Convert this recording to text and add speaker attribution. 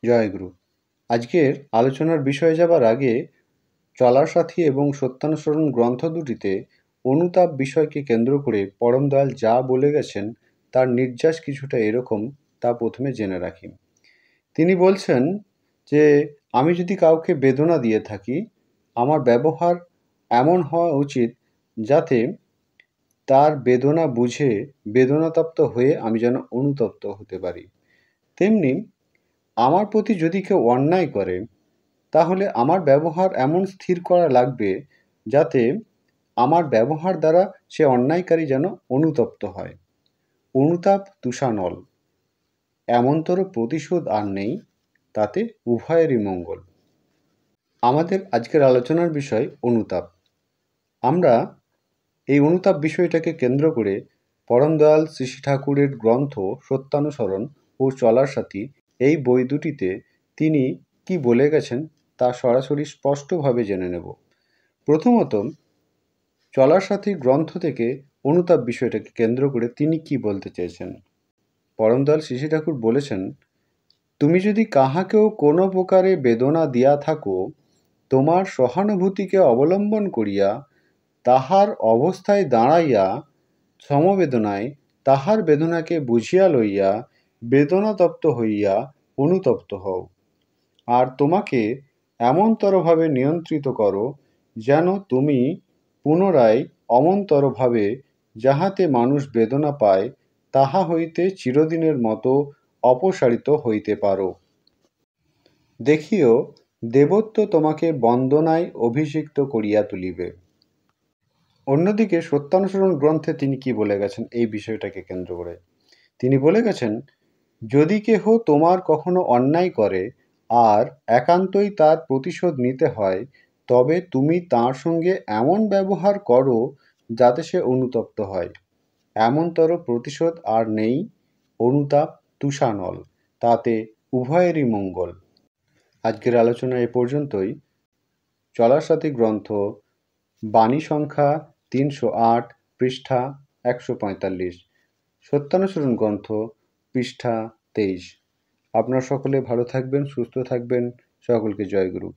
Speaker 1: জয়গুরু। আজকের আলোচনার বিষয়ে যাবার আগে চলার সাথী এবং সত্যানুসরণ গ্রন্থ দুটিতে অনুতাপ বিষয়কে কেন্দ্র করে পরম দয়াল যা বলে গেছেন তার নির্যাস কিছুটা এরকম, তা প্রথমে জেনে রাখি। তিনি বলছেন যে আমি যদি কাউকে বেদনা দিয়ে থাকি, আমার ব্যবহার এমন হওয়া উচিত যাতে তার বেদনা বুঝে বেদনাতপ্ত হয়ে আমি যেন অনুতপ্ত হতে পারি। তেমনি আমার প্রতি যদি কেউ অন্যায় করে, তাহলে আমার ব্যবহার এমন স্থির করা লাগবে যাতে আমার ব্যবহার দ্বারা সে অন্যায়কারী যেন অনুতপ্ত হয়। অনুতাপ তুষানল, এমনতর প্রতিশোধ আর নেই, তাতে উভয়েরই মঙ্গল। আমাদের আজকের আলোচনার বিষয় অনুতাপ। আমরা এই অনুতাপ বিষয়টাকে কেন্দ্র করে পরম দয়াল শ্রী শ্রী ঠাকুরের গ্রন্থ সত্যানুসরণ ও চলার সাথী এই বই দুটিতে তিনি কি বলে গেছেন তা সরাসরি স্পষ্টভাবে জেনে নেব। প্রথমত, চলার সাথী গ্রন্থ থেকে অনুতাপ বিষয়টাকে কেন্দ্র করে তিনি কি বলতে চেয়েছেন। পরম দয়াল শ্রী শ্রী ঠাকুর বলেছেন, তুমি যদি কাহাকেও কোনো প্রকারে বেদনা দিয়া থাকো, তোমার সহানুভূতিকে অবলম্বন করিয়া তাহার অবস্থায় দাঁড়াইয়া সমবেদনায় তাহার বেদনাকে বুঝিয়া লইয়া বেদনাতপ্ত হইয়া অনুতপ্ত হও। আর তোমাকে এমনতরভাবে নিয়ন্ত্রিত করো যেন তুমি পুনরায় অমনতরভাবে যাহাতে মানুষ বেদনা পায় তাহা হইতে চিরদিনের মতো অপসারিত হইতে পারো। দেখিও, দেবত্ব তোমাকে বন্দনায় অভিষিক্ত করিয়া তুলিবে। অন্যদিকে সত্যানুসরণ গ্রন্থে তিনি কি বলে গেছেন এই বিষয়টাকে কেন্দ্র করে? তিনি বলে গেছেন, যদি কেহ তোমার কখনো অন্যায় করে আর একান্তই তার প্রতিশোধ নিতে হয়, তবে তুমি তার সঙ্গে এমন ব্যবহার করো যাতে সে অনুতপ্ত হয়। এমনতর প্রতিশোধ আর নেই, অনুতাপ তুষানল, তাতে উভয়েরই মঙ্গল। আজকের আলোচনা এ পর্যন্তই। চলার সাথী গ্রন্থ, বাণী সংখ্যা 308, পৃষ্ঠা 145, সত্যানুসরণ গ্রন্থ, পৃষ্ঠা 23। আপনারা সকলে ভালো থাকবেন, সুস্থ থাকবেন। সকলকে জয়গুরু।